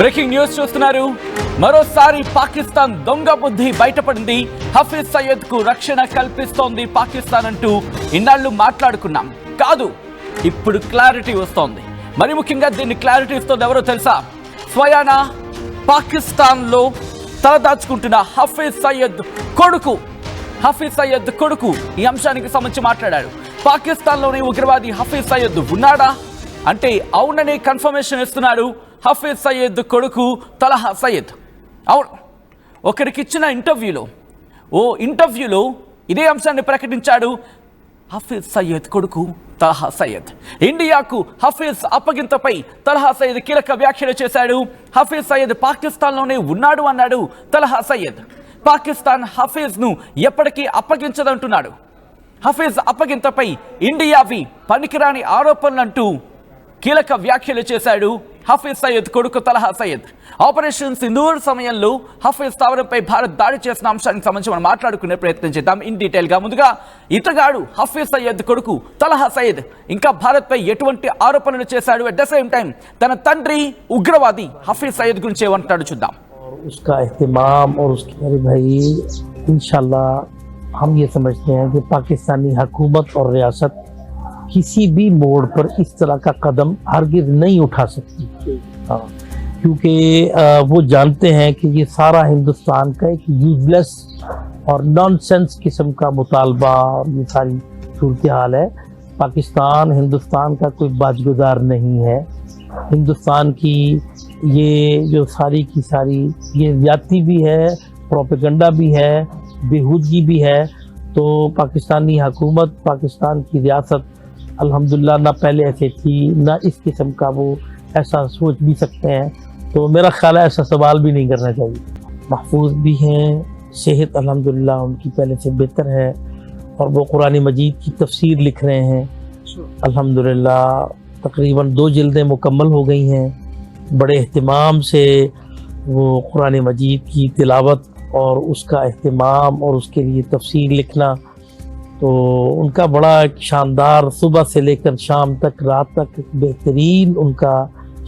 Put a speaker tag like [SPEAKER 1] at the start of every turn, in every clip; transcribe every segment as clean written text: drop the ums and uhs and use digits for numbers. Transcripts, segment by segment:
[SPEAKER 1] Breaking news చూస్తున్నారు. మరోసారి పాకిస్తాన్ దొంగ బుద్ధి బయటపడింది. హఫీజ్ సయ్యద్ కు రక్షణ కల్పిస్తోంది పాకిస్తాన్ అంటూ ఇన్నాళ్ళు మాట్లాడుకున్నాం కాదు, ఇప్పుడు క్లారిటీ వస్తోంది. మరి ముఖ్యంగా దీన్ని క్లారిటీ ఇస్తోంది ఎవరో తెలుసా? స్వయానా పాకిస్తాన్ లో తలదాచుకుంటున్న హఫీజ్ సయ్యద్ కొడుకు ఈ అంశానికి సంబంధించి మాట్లాడాడు. పాకిస్తాన్ లోని ఉగ్రవాది హఫీజ్ సయ్యద్ ఉన్నాడా అంటే అవుననే కన్ఫర్మేషన్ ఇస్తున్నాడు హఫీజ్ సయ్యద్ కొడుకు తలహా సయ్యద్. అవును, ఒకరికిచ్చిన ఇంటర్వ్యూలో ఇదే అంశాన్ని ప్రకటించాడు హఫీజ్ సయ్యద్ కొడుకు తలహా సయ్యద్. ఇండియాకు హఫీజ్ అప్పగింతపై తలహా సయ్యద్ కీలక వ్యాఖ్యలు చేశాడు. హఫీజ్ సయ్యద్ పాకిస్తాన్లోనే ఉన్నాడు అన్నాడు తలహా సయ్యద్. పాకిస్తాన్ హఫీజ్ ను ఎప్పటికీ అప్పగించదంటున్నాడు. హఫీజ్ అప్పగింతపై ఇండియావి పనికిరాని ఆరోపణలంటూ కీలక వ్యాఖ్యలు చేశాడు హఫీజ్ సయ్యద్ కొడుకు తలహా సయ్యద్. ఆపరేషన్ సింధూర్ సమయంలో హఫీజ్ స్థావరంపై భారత్ దాడి చేసిన అంశానికి సంబంధించి మనం మాట్లాడుకునే ప్రయత్నం చేద్దాం ఇన్ డీటెయిల్ గా. ముందుగా ఇతగాడు హఫీజ్ సయ్యద్ కొడుకు తలహా సయ్యద్ ఇంకా భారత్ పై ఎటువంటి ఆరోపణలు చేశాడు, అట్ ద సేమ్ టైం తన తండ్రి ఉగ్రవాది హఫీజ్ సయ్యద్ గురించి ఏమంటాడు చూద్దాం.
[SPEAKER 2] उसका एहतमाम और उसके मेरे भाई इंशाल्लाह हम ये समझते हैं कि पाकिस्तानी हुकूमत और रियासत किसी भी मोड़ पर इस तरह का कदम हरगिज नहीं उठा सकती, क्योंकि वो जानते हैं कि ये सारा हिंदुस्तान का एक यूजलेस और नॉनसेंस किस्म का मुतालबा और ये सारी सूरत हाल है. पाकिस्तान हिंदुस्तान का कोई बाजगुजार नहीं है. हिंदुस्तान की ये जो सारी की सारी ये ज्यादती भी है, प्रोपेगंडा भी है, बेहूदगी भी है. तो पाकिस्तानी हुकूमत, पाकिस्तान की रियासत अल्हम्दुलिल्लाह ना पहले ऐसे थी, ना इस किस्म का वो ऐसा सोच भी सकते हैं. तो मेरा ख्याल है ऐसा सवाल भी नहीं करना चाहिए. महफूज भी हैं, सेहत अल्हम्दुलिल्लाह उनकी पहले से बेहतर है और वो कुरान मजीद की तफसीर लिख रहे हैं. अल्हम्दुलिल्लाह तकरीबन 2 जिल्दें मुकम्मल हो गई हैं. बड़े एहतमाम से वो कुरान मजीद की तिलावत और उसका एहतमाम और उसके लिए तफसीर लिखना, तो उनका बड़ा एक शानदार सुबह से लेकर शाम तक रात तक बेहतरीन उनका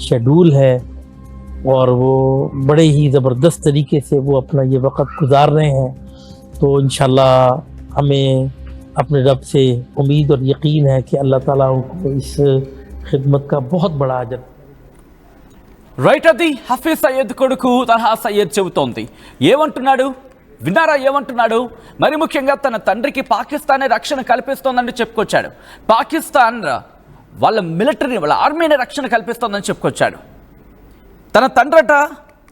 [SPEAKER 2] शेड्यूल है और वो बड़े ही ज़बरदस्त तरीके से वो अपना ये वक्त गुजार रहे हैं. तो इंशाल्लाह हमें अपने रब से उम्मीद और यकीन है कि अल्लाह ताला उनको इस खिदमत का बहुत बड़ा अजर.
[SPEAKER 1] రైట్, అది హఫీజ్ సయ్యద్ కొడుకు తలహా సయ్యద్ చెబుతోంది. ఏమంటున్నాడు విన్నారా? ఏమంటున్నాడు? మరి ముఖ్యంగా తన తండ్రికి పాకిస్తానే రక్షణ కల్పిస్తోందని చెప్పుకొచ్చాడు. పాకిస్తాన్ వాళ్ళ మిలిటరీని, వాళ్ళ ఆర్మీని రక్షణ కల్పిస్తోందని చెప్పుకొచ్చాడు.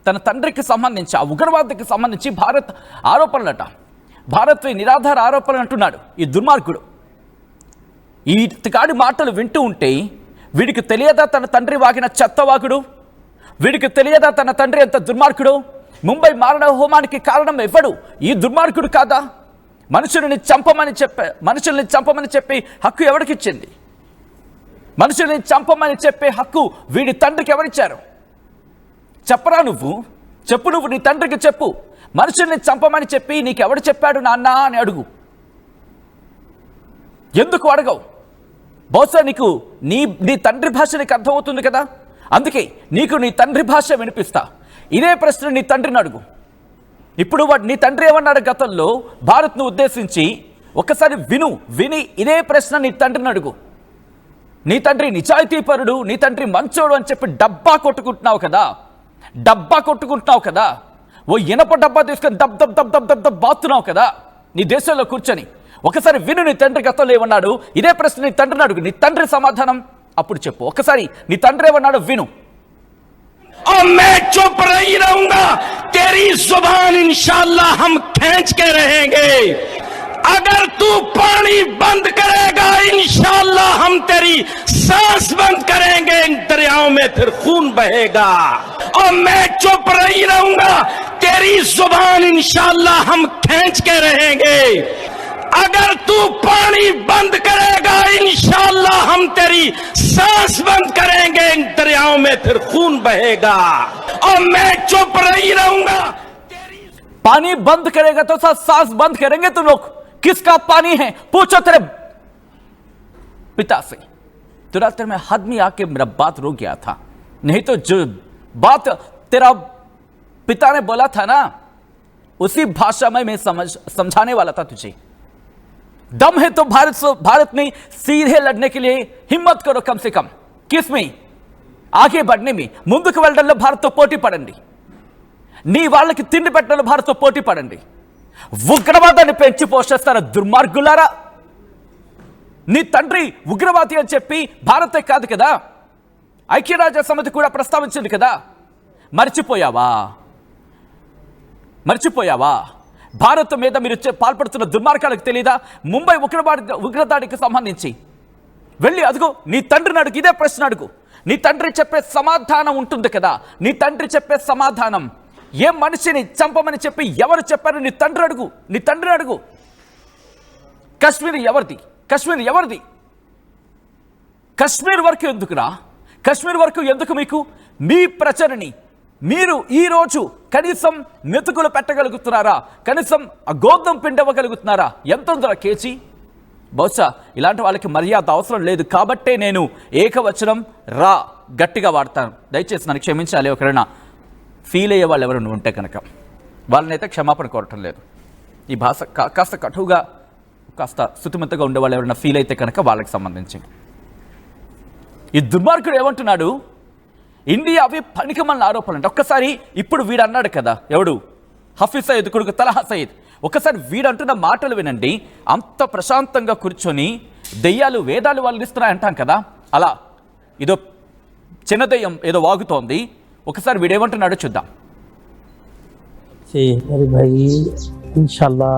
[SPEAKER 1] తన తండ్రికి సంబంధించి ఆ ఉగ్రవాదికి సంబంధించి భారత్ ఆరోపణలట, భారత్ నిరాధార ఆరోపణలు అంటున్నాడు ఈ దుర్మార్గుడు. ఈ గాడి మాటలు వింటూ ఉంటే వీడికి తెలియదా తన తండ్రి వాగిన చెత్తవాగుడు? వీడికి తెలియదా తన తండ్రి ఎంత దుర్మార్గుడు? ముంబై మారణ హోమానికి కారణం ఎవడు? ఈ దుర్మార్గుడు కాదా? మనుషుల్ని చంపమని చెప్పి హక్కు ఎవరికిచ్చింది? మనుషుల్ని చంపమని చెప్పే హక్కు వీడి తండ్రికి ఎవరిచ్చారు? చెప్పరా నువ్వు? చెప్పు, నువ్వు నీ తండ్రికి చెప్పు. మనుషుల్ని చంపమని చెప్పి నీకెవడు చెప్పాడు నాన్న అని అడుగు. ఎందుకు అడగవు? బహుశా నీకు నీ తండ్రి భాష నీకు అర్థమవుతుంది కదా, అందుకే నీకు నీ తండ్రి భాష వినిపిస్తా. ఇదే ప్రశ్న నీ తండ్రిని అడుగు. ఇప్పుడు నీ తండ్రి ఏమన్నాడు గతంలో భారత్ను ఉద్దేశించి? ఒకసారి విని ఇదే ప్రశ్న నీ తండ్రిని అడుగు. నీ తండ్రి నిజాయితీపరుడు, నీ తండ్రి మంచోడు అని చెప్పి డబ్బా కొట్టుకుంటున్నావు కదా. ఓ ఇనప డబ్బా తీసుకొని దబ్ దబ్ దబ్ దబ్ దబ్ దబ్ బాతున్నావు కదా నీ దేశంలో కూర్చొని. ఒకసారి విను నీ తండ్రి గతంలో ఏమన్నాడు. ఇదే ప్రశ్న నీ తండ్రిని అడుగు. నీ తండ్రి సమాధానం అప్పుడు చెప్పు. ఒకసారి నీ తండ్రి ఏమన్నాడు విను.
[SPEAKER 3] और मैं चुप नहीं रहूंगा, तेरी जुबान इंशाल्लाह हम खींच के रहेंगे. अगर तू पानी बंद करेगा इंशाल्लाह हम तेरी सांस बंद करेंगे, इन दरियाओं में फिर खून बहेगा. और मैं चुप नहीं रहूंगा, तेरी जुबान इंशाल्लाह हम खींच के रहेंगे. अगर तू पानी बंद करेगा इंशाल्लाह हम तेरी सांस बंद करेंगे, इन दरियाओं में फिर खून बहेगा. और मैं चुप नहीं रहूंगा.
[SPEAKER 1] पानी बंद करेगा तो सांस बंद करेंगे तुम लोग. किसका पानी है पूछो तेरे पिता से. तो रात में हद में आके मेरा बात रुक गया था, नहीं तो जो बात तेरा पिता ने बोला था ना, उसी भाषा में मैं समझाने वाला था तुझे। दम है तो भारत में सीधे लड़ने के लिए हिम्मत करो, कम से कम किसमें आगे बढ़ने में, ముందుకు వెళ్ళడంలో భారత్తో పోటీ పడండి, నీ వాళ్ళకి తిండి పెట్టడంలో భారత్తో పోటీ పడండి. ఉగ్రవాదాన్ని పెంచి పోషిస్తారా దుర్మార్గులారా? నీ తండ్రి ఉగ్రవాది అని చెప్పి భారతే కాదు కదా, ఐక్యరాజ్య సమితి కూడా ప్రస్తావించింది కదా. మర్చిపోయావా? భారత్ మీద మీరు పాల్పడుతున్న దుర్మార్గాలకు తెలీదా? ముంబై ఉగ్రదాడికి సంబంధించి వెళ్ళి అదుగో నీ తండ్రిని అడుగు, ఇదే ప్రశ్న అడుగు. నీ తండ్రి చెప్పే సమాధానం ఉంటుంది కదా. నీ తండ్రి చెప్పే సమాధానం, ఏ మనిషిని చంపమని చెప్పి ఎవరు చెప్పారు? నీ తండ్రిని అడుగు. కాశ్మీర్ ఎవరిది? కాశ్మీర్ వరకు ఎందుకురా? కాశ్మీర్ వరకు ఎందుకు మీకు? మీ ప్రజలని మీరు ఈరోజు కనీసం మెతుకులు పెట్టగలుగుతున్నారా? కనీసం గోధుమ పిండి ఇవ్వగలుగుతున్నారా? ఎంత ఉందిరా కేజీ? బహుశా ఇలాంటి వాళ్ళకి మర్యాద అవసరం లేదు కాబట్టే నేను ఏకవచనం రా గట్టిగా వాడతాను. దయచేసి నన్ను క్షమించాలి. ఒకరైనా ఫీల్ అయ్యే వాళ్ళు ఎవరైనా ఉంటే కనుక వాళ్ళనైతే క్షమాపణ కోరటం లేదు. ఈ భాష కాస్త కటువుగా, కాస్త శుతిమెత్తగా ఉండే వాళ్ళు ఎవరైనా ఫీల్ అయితే కనుక వాళ్ళకి సంబంధించి. ఈ దుర్మార్గుడు ఏమంటున్నాడు? ఇండియా అవి పనికిమాలిన ఆరోపణలు అంటే. ఒక్కసారి ఇప్పుడు వీడు అన్నాడు కదా, ఎవడు? హఫీజ్ సయీద్ కొడుకు తలహా సయీద్. ఒకసారి వీడంటున్న మాటలు వినండి. అంత ప్రశాంతంగా కూర్చొని దెయ్యాలు వేదాలు వాళ్ళు ఇస్తున్నాయి అంటాం కదా, అలా ఇదో చిన్న దెయ్యం ఏదో వాగుతోంది. ఒకసారి వీడేమంటున్నాడో చూద్దాం.
[SPEAKER 2] मेरे भाई इंशाल्लाह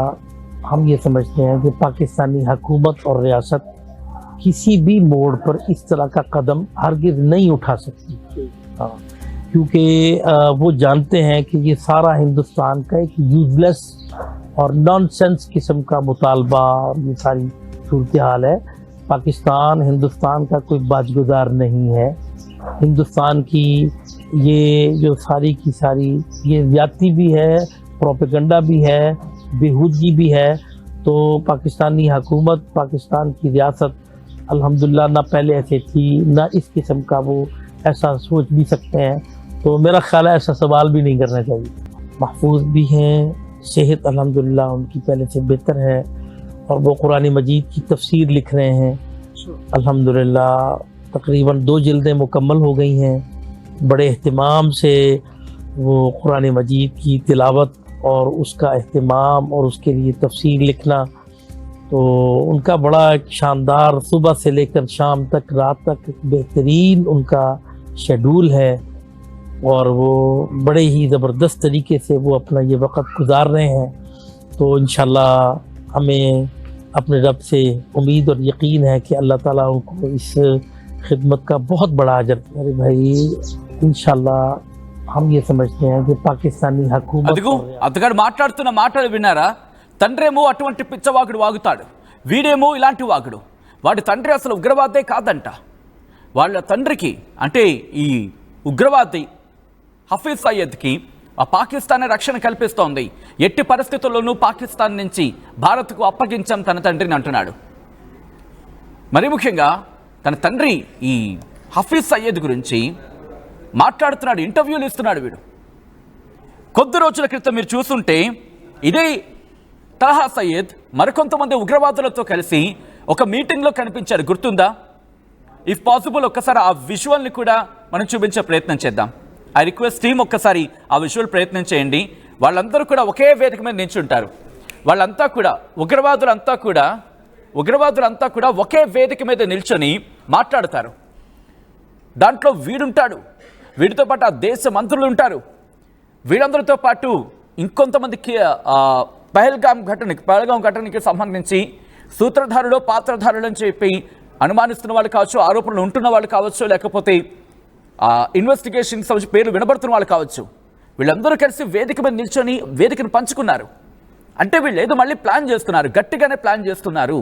[SPEAKER 2] हम ये समझते हैं कि पाकिस्तानी हुकूमत और रियासत किसी भी मोड़ पर इस तरह का कदम हरगिज नहीं उठा सकती, क्योंकि वो जानते हैं कि ये सारा हिंदुस्तान का एक यूजलेस और नॉनसेंस किस्म का मुतालबा और ये सारी सूरत हाल है. पाकिस्तान हिंदुस्तान का कोई बाजगुजार नहीं है. हिंदुस्तान की ये जो सारी की सारी ये ज्यादती भी है, प्रोपेगेंडा भी है, बेहूदगी भी है. तो पाकिस्तानी हुकूमत, पाकिस्तान की रियासत अल्हम्दुलिल्लाह ना पहले ऐसे थी, ना इस किस्म का वो ऐसा सोच भी सकते हैं. तो मेरा ख्याल है ऐसा सवाल भी नहीं करना चाहिए. महफूज भी हैं, सेहत अल्हम्दुलिल्लाह उनकी पहले से बेहतर है, और वो कुरान मजीद की तफसीर लिख रहे हैं. अल्हम्दुलिल्लाह तकरीबन 2 जिल्दें मुकम्मल हो गई हैं. बड़े एहतिमाम से वो कुरान मजीद की तिलावत और उसका एहतिमाम और उसके लिए तफसीर लिखना, तो उनका बड़ा एक शानदार सुबह से लेकर शाम तक, रात तक बेहतरीन उनका शेड्यूल है. और वो बड़े ही ज़बरदस्त तरीके से वो अपना ये वक़्त गुजार रहे हैं. तो इंशाल्लाह हमें अपने रब से उम्मीद और यकीन है कि अल्लाह ताला उनको इस खिदमत का बहुत बड़ा अजर. मेरे भाई इंशाल्लाह हम ये समझते हैं कि पाकिस्तानी हुकूमत
[SPEAKER 1] అతగాడు మాట్లాడుతున్న మాటలు విన్నారా? తండ్రేమో అటువంటి పిచ్చవాగుడు వాగుతాడు, వీడేమో ఇలాంటి వాగుడు. వాడి తండ్రి అసలు ఉగ్రవాదే కాదంట. వాళ్ళ తండ్రికి అంటే ఈ ఉగ్రవాది హఫీజ్ సయీద్కి ఆ పాకిస్తాన్ రక్షణ కల్పిస్తోంది. ఎట్టి పరిస్థితుల్లోనూ పాకిస్తాన్ నుంచి భారత్కు అప్పగించాం తన తండ్రిని అంటున్నాడు. మరి ముఖ్యంగా తన తండ్రి ఈ హఫీజ్ సయీద్ గురించి మాట్లాడుతున్నాడు, ఇంటర్వ్యూలు ఇస్తున్నాడు వీడు. కొద్ది రోజుల క్రితం మీరు చూస్తుంటే ఇదే తలహా సయీద్ మరికొంతమంది ఉగ్రవాదులతో కలిసి ఒక మీటింగ్లో కనిపించారు, గుర్తుందా? ఇఫ్ పాసిబుల్ ఒక్కసారి ఆ విజువల్ని కూడా మనం చూపించే ప్రయత్నం చేద్దాం. ఐ రిక్వెస్ట్ టీమ్ ఒక్కసారి ఆ విజువల్ ప్రయత్నం చేయండి. వాళ్ళందరూ కూడా ఒకే వేదిక మీద నిల్చుంటారు. వాళ్ళంతా కూడా ఉగ్రవాదులంతా కూడా ఒకే వేదిక మీద నిల్చొని మాట్లాడతారు. దాంట్లో వీడుంటాడు, వీడితో పాటు ఆ దేశ మంత్రులు ఉంటారు. వీళ్ళందరితో పాటు ఇంకొంతమందికి పహల్గాం ఘటనకి సంబంధించి సూత్రధారులు, పాత్రధారులు అని చెప్పి అనుమానిస్తున్న వాళ్ళు కావచ్చు, ఆరోపణలు ఉంటున్న వాళ్ళు కావచ్చు, లేకపోతే ఇన్వెస్టిగేషన్ సంబంధించి పేర్లు వినబడుతున్న వాళ్ళు కావచ్చు. వీళ్ళందరూ కలిసి వేదిక మీద నిల్చొని వేదికను పంచుకున్నారు. అంటే వీళ్ళు ఏదో మళ్ళీ ప్లాన్ చేస్తున్నారు, గట్టిగానే ప్లాన్ చేస్తున్నారు.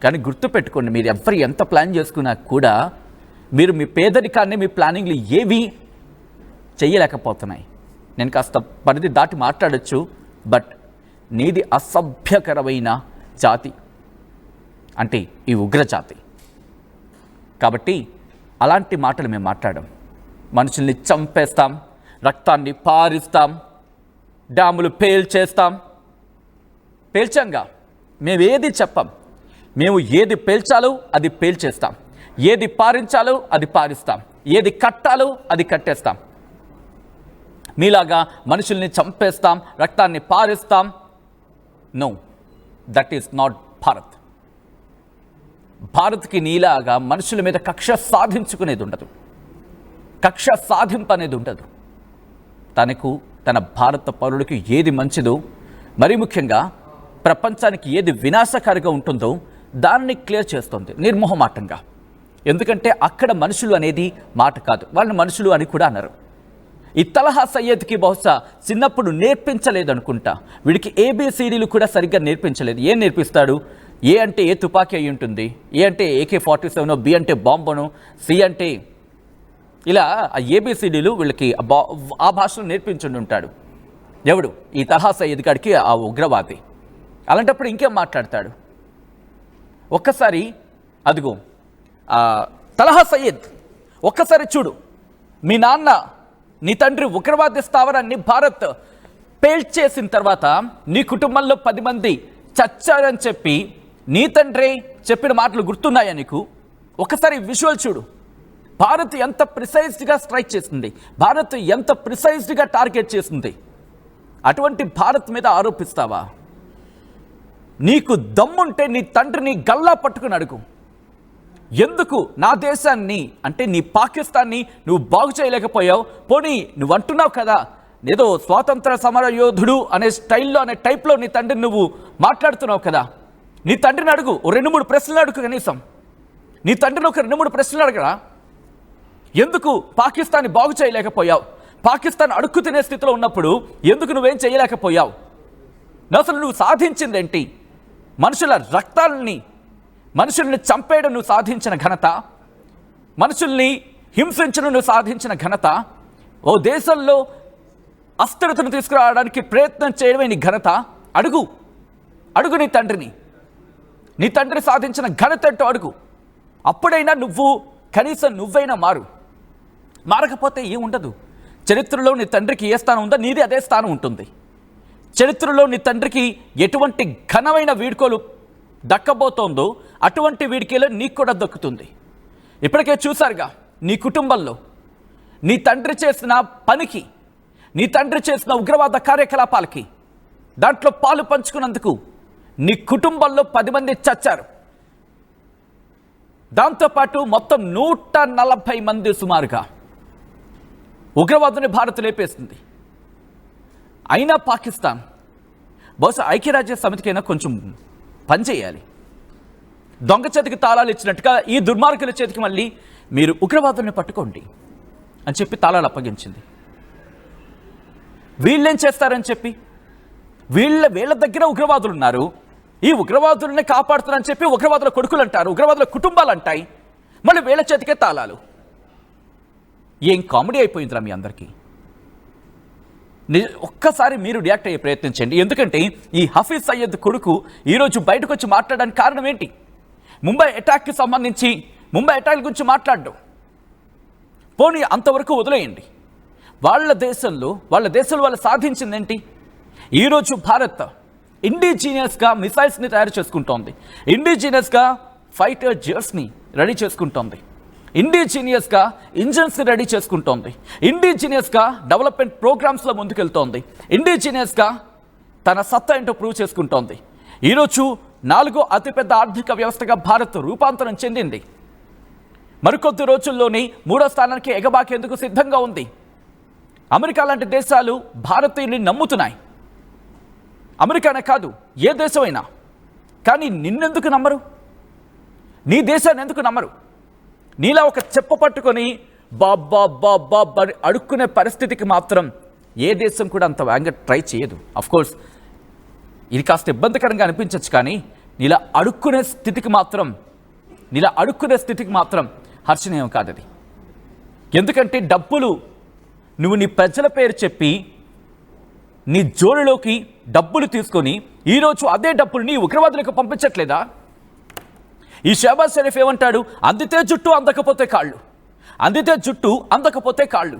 [SPEAKER 1] కానీ గుర్తుపెట్టుకోండి, మీరు ఎవరు ఎంత ప్లాన్ చేసుకున్నా కూడా మీరు మీ పేదరికాన్ని, మీ ప్లానింగ్లు ఏవి చెయ్యలేకపోతున్నాయి. నేను కాస్త పరిధి దాటి మాట్లాడచ్చు, బట్ నీది అసభ్యకరమైన జాతి అంటే ఈ ఉగ్రజాతి. కాబట్టి అలాంటి మాటలు మేము మాట్లాడాం. మనుషుల్ని చంపేస్తాం, రక్తాన్ని పారిస్తాం, డ్యాములు పేల్చాంగా. మేము ఏది చెప్పం. మేము ఏది పేల్చాలో అది పేల్చేస్తాం, ఏది పారించాలో అది పారిస్తాం, ఏది కట్టాలో అది కట్టేస్తాం. మీలాగా మనుషుల్ని చంపేస్తాం, రక్తాన్ని పారిస్తాం. No, that is not Bharat. భారత్కి నీలాగా మనుషుల మీద కక్ష సాధించుకునేది ఉండదు, కక్ష సాధింపు అనేది ఉండదు. తన భారత పౌరుడికి ఏది మంచిదో, మరీ ముఖ్యంగా ప్రపంచానికి ఏది వినాశకారిగా ఉంటుందో దాన్ని క్లియర్ చేస్తుంది నిర్మోహమాటంగా. ఎందుకంటే అక్కడ మనుషులు అనేది మాట కాదు, వాళ్ళని మనుషులు అని కూడా అన్నారు. ఈ తలహా సయ్యద్కి బహుశా చిన్నప్పుడు నేర్పించలేదనుకుంటా. వీడికి ABCDలు కూడా సరిగ్గా నేర్పించలేదు. ఏం నేర్పిస్తాడు? ఏ అంటే ఏ తుపాకీ అయి ఉంటుంది, ఏ అంటే AK-47, B అంటే బాంబును, C అంటే ఇలా ఆ ABCDలు వీళ్ళకి ఆ భాషలో నేర్పించుండి ఉంటాడు. ఎవడు? ఈ తలహా సయ్యద్ గాడికి ఆ ఉగ్రవాది. అలాంటప్పుడు ఇంకేం మాట్లాడతాడు? ఒక్కసారి అదిగో తలహా సయ్యద్, ఒక్కసారి చూడు, మీ నాన్న నీ తండ్రి ఉగ్రవాద స్థావరాన్ని భారత్ పేల్చేసిన తర్వాత నీ కుటుంబంలో 10 మంది చచ్చారని చెప్పి నీ తండ్రి చెప్పిన మాటలు గుర్తున్నాయా నీకు? ఒకసారి విజువల్ చూడు. భారత్ ఎంత ప్రిసైజ్డ్గా స్ట్రైక్ చేసింది, భారత్ ఎంత ప్రిసైజ్డ్గా టార్గెట్ చేసింది. అటువంటి భారత్ మీద ఆరోపిస్తావా? నీకు దమ్ముంటే నీ తండ్రిని గల్లా పట్టుకుని అడుగు. ఎందుకు నా దేశాన్ని అంటే నీ పాకిస్తాన్ని నువ్వు బాగు చేయలేకపోయావు? పోనీ నువ్వు అంటున్నావు కదా ఏదో స్వాతంత్ర సమర యోధుడు అనే స్టైల్లో అనే టైప్లో నీ తండ్రిని నువ్వు మాట్లాడుతున్నావు కదా. నీ తండ్రిని అడుగు, 2-3 ప్రశ్నలు అడుగు. కనీసం నీ తండ్రిని ఒక 2-3 ప్రశ్నలు అడగరా? ఎందుకు పాకిస్తాన్ని బాగు చేయలేకపోయావు? పాకిస్తాన్ అడుక్కు తినే స్థితిలో ఉన్నప్పుడు ఎందుకు నువ్వేం చేయలేకపోయావు? అసలు నువ్వు సాధించిందేంటి? మనుషుల రక్తాలని, మనుషుల్ని చంపేయడం నువ్వు సాధించిన ఘనత, మనుషుల్ని హింసించడం నువ్వు సాధించిన ఘనత, ఓ దేశంలో అస్థిరతను తీసుకురావడానికి ప్రయత్నం చేయడమే నీ ఘనత. అడుగు నీ తండ్రిని. నీ తండ్రి సాధించిన ఘనత ఏంటో అడుగు. అప్పుడైనా నువ్వు కనీసం నువ్వైనా మారకపోతే ఏముండదు. చరిత్రలో నీ తండ్రికి ఏ స్థానం ఉందో నీది అదే స్థానం ఉంటుంది. చరిత్రలో నీ తండ్రికి ఎటువంటి ఘనమైన వీడ్కోలు దక్కబోతోందో అటువంటి వీడికేలో నీకు కూడా దక్కుతుంది. ఇప్పటికే చూశారుగా నీ కుటుంబంలో నీ తండ్రి చేసిన పనికి, నీ తండ్రి చేసిన ఉగ్రవాద కార్యకలాపాలకి, దాంట్లో పాలు పంచుకున్నందుకు నీ కుటుంబంలో 10 మంది చచ్చారు. దాంతోపాటు మొత్తం 140 మంది సుమారుగా ఉగ్రవాదుని భారత్ లేపేస్తుంది. అయినా పాకిస్తాన్ బహుశా ఐక్యరాజ్య సమితికైనా కొంచెం పనిచేయాలి. దొంగ చేతికి తాళాలు ఇచ్చినట్టుగా ఈ దుర్మార్గుల చేతికి మళ్ళీ మీరు ఉగ్రవాదుల్ని పట్టుకోండి అని చెప్పి తాళాలు అప్పగించింది. వీళ్ళేం చేస్తారని చెప్పి వీళ్ళ దగ్గర ఉగ్రవాదులు ఉన్నారు, ఈ ఉగ్రవాదుల్ని కాపాడుతున్నారని చెప్పి ఉగ్రవాదుల కొడుకులు అంటారు, ఉగ్రవాదుల కుటుంబాలు అంటాయి, మళ్ళీ వీళ్ళ చేతికే తాళాలు. ఏం కామెడీ అయిపోయిందిరా మీ అందరికీ. ఒక్కసారి మీరు రియాక్ట్ అయ్యే ప్రయత్నించండి. ఎందుకంటే ఈ హఫీజ్ సయ్యద్ కొడుకు ఈరోజు బయటకు వచ్చి మాట్లాడడానికి కారణం ఏంటి? ముంబై అటాక్కి సంబంధించి, ముంబై అటాక్ గురించి మాట్లాడడం పోనీ అంతవరకు వదిలేయండి. వాళ్ళ దేశంలో వాళ్ళు సాధించింది ఏంటి? ఈరోజు భారత్ ఇండిజీనియస్గా మిసైల్స్ని తయారు చేసుకుంటోంది, ఇండిజీనియస్గా ఫైటర్ జెట్స్ని రెడీ చేసుకుంటోంది, ఇండిజీనియస్గా ఇంజన్స్ని రెడీ చేసుకుంటోంది, ఇండిజీనియస్గా డెవలప్మెంట్ ప్రోగ్రామ్స్లో ముందుకెళ్తోంది, ఇండిజీనియస్గా తన సత్తా ఏంటో ప్రూవ్ చేసుకుంటోంది. ఈరోజు 4వ అతిపెద్ద ఆర్థిక వ్యవస్థగా భారత్ రూపాంతరం చెందింది. మరికొద్ది రోజుల్లోనే 3వ స్థానానికి ఎగబాకేందుకు సిద్ధంగా ఉంది. అమెరికా లాంటి దేశాలు భారతీయుల్ని నమ్ముతున్నాయి. అమెరికానే కాదు, ఏ దేశమైనా. కానీ నిన్నెందుకు నమ్మరు? నీ దేశాన్ని ఎందుకు నమ్మరు? నీలా ఒక చెప్ప పట్టుకొని బాబ్బా అడుక్కునే పరిస్థితికి మాత్రం ఏ దేశం కూడా అంత వేగంగా ట్రై చేయదు. అఫ్కోర్స్ ఇది కాస్త ఇబ్బందికరంగా అనిపించవచ్చు, కానీ నీలా అడుక్కునే స్థితికి మాత్రం హర్షణీయం కాదు అది. ఎందుకంటే డబ్బులు నువ్వు నీ ప్రజల పేరు చెప్పి నీ జోలిలోకి డబ్బులు తీసుకొని ఈరోజు అదే డబ్బులు నీ ఉగ్రవాదులకు పంపించట్లేదా? ఈ షహబాజ్ షరీఫ్ ఏమంటాడు? అందితే జుట్టు అందకపోతే కాళ్ళు, అందితే జుట్టు అందకపోతే కాళ్ళు.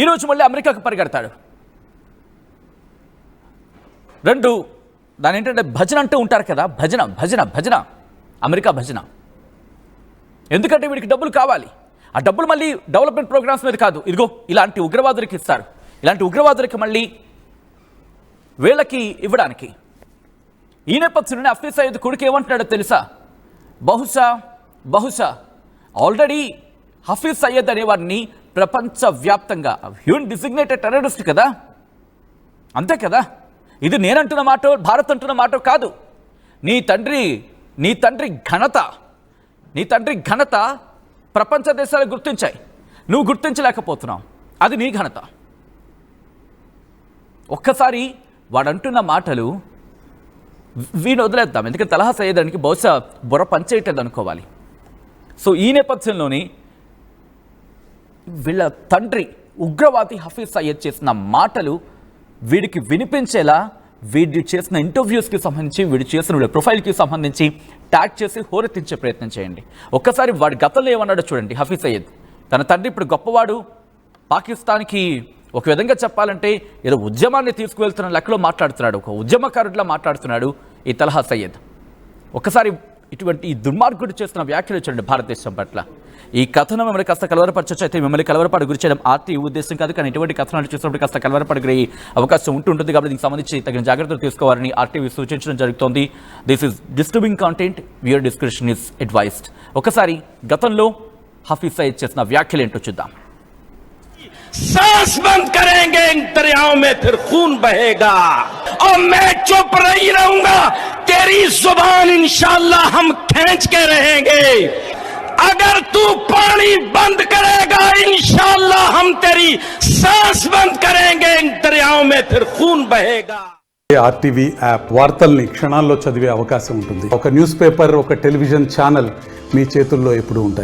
[SPEAKER 1] ఈరోజు మళ్ళీ అమెరికాకు పరిగెడతాడు. దాని ఏంటంటే భజన అంటూ ఉంటారు కదా, భజన భజన భజన, అమెరికా భజన. ఎందుకంటే వీడికి డబ్బులు కావాలి. ఆ డబ్బులు మళ్ళీ డెవలప్మెంట్ ప్రోగ్రామ్స్ మీద కాదు, ఇదిగో ఇలాంటి ఉగ్రవాదులకు ఇస్తారు. ఇలాంటి ఉగ్రవాదులకి మళ్ళీ వీళ్ళకి ఇవ్వడానికి. ఈ నేపథ్యంలోనే హఫీజ్ సయీద్ కొడుకు ఏమంటున్నాడో తెలుసా? బహుశా ఆల్రెడీ హఫీజ్ సయీద్ అనేవాడిని ప్రపంచవ్యాప్తంగా హ్యూమన్ డిసిగ్నేటెడ్ టెర్రరిస్ట్ కదా, అంతే కదా. ఇది నేనంటున్న మాట, భారత్ అంటున్న మాట కాదు. నీ తండ్రి ఘనత ప్రపంచ దేశాలు గుర్తించాయి, నువ్వు గుర్తించలేకపోతున్నావు. అది నీ ఘనత. ఒక్కసారి వాడంటున్న మాటలు వీడిని వదిలేద్దాం, ఎందుకంటే తలహా సయ్యద్ అనికి బహుశా బుర్ర పనిచేయటది అనుకోవాలి. సో ఈ నేపథ్యంలోని వీళ్ళ తండ్రి ఉగ్రవాది హఫీజ్ సయ్యద్ చేసిన మాటలు వీడికి వినిపించేలా వీడి చేసిన ఇంటర్వ్యూస్కి సంబంధించి, వీడి చేసిన వీడి ప్రొఫైల్కి సంబంధించి ట్యాగ్ చేసి హోరెత్తించే ప్రయత్నం చేయండి. ఒక్కసారి వాడి గతంలో ఏమన్నాడో చూడండి. హఫీజ్ సయ్యద్ తన తండ్రి ఇప్పుడు గొప్పవాడు, పాకిస్తాన్కి ఒక విధంగా చెప్పాలంటే ఏదో ఉద్యమాన్ని తీసుకువెళ్తున్న లెక్కలో మాట్లాడుతున్నాడు, ఒక ఉద్యమకారుడిలా మాట్లాడుతున్నాడు ఈ తలహా సయ్యద్. ఒకసారి ఇటువంటి ఈ దుర్మార్గుడు చేస్తున్న వ్యాఖ్యలు చూడండి భారతదేశం పట్ల. ఈ కథనం మిమ్మల్ని కాస్త కలవరపరచచ్చు, అయితే మిమ్మల్ని కలవరపాటు గురి చేయడం ఆర్టీ ఉద్దేశం కాదు, కానీ ఇటువంటి కథనాలు చూసినప్పుడు కాస్త కలవరపాటు గురి అవకాశం ఉంటుంది. కాబట్టి దీనికి సంబంధించి తగిన జాగ్రత్తలు తీసుకోవాలని ఆర్టీవీ సూచించడం జరుగుతోంది. This is disturbing content, viewer description is advised. ఒకసారి గతంలో హఫీజ్ సయ్యద్ చేసిన వ్యాఖ్యలు ఏంటో చూద్దాం.
[SPEAKER 3] सांस बंद करेंगे इन दरियाओं में फिर खून बहेगा और मैं चुप नहीं रहूंगा, तेरी जुबान इंशाअल्लाह हम खींच के रहेंगे. अगर तू पानी बंद करेगा इंशाअल्लाह हम तेरी सांस बंद करेंगे, इन दरियाओं में फिर खून बहेगा.
[SPEAKER 4] ఆర్టీవీ యాప్ వార్తల్ని క్షణాల్లో చదివే అవకాశం ఉంటుంది. ఒక న్యూస్ పేపర్, ఒక టెలివిజన్ ఛానల్ మీ చేతుల్లో ఎప్పుడూ ఉంటాయి.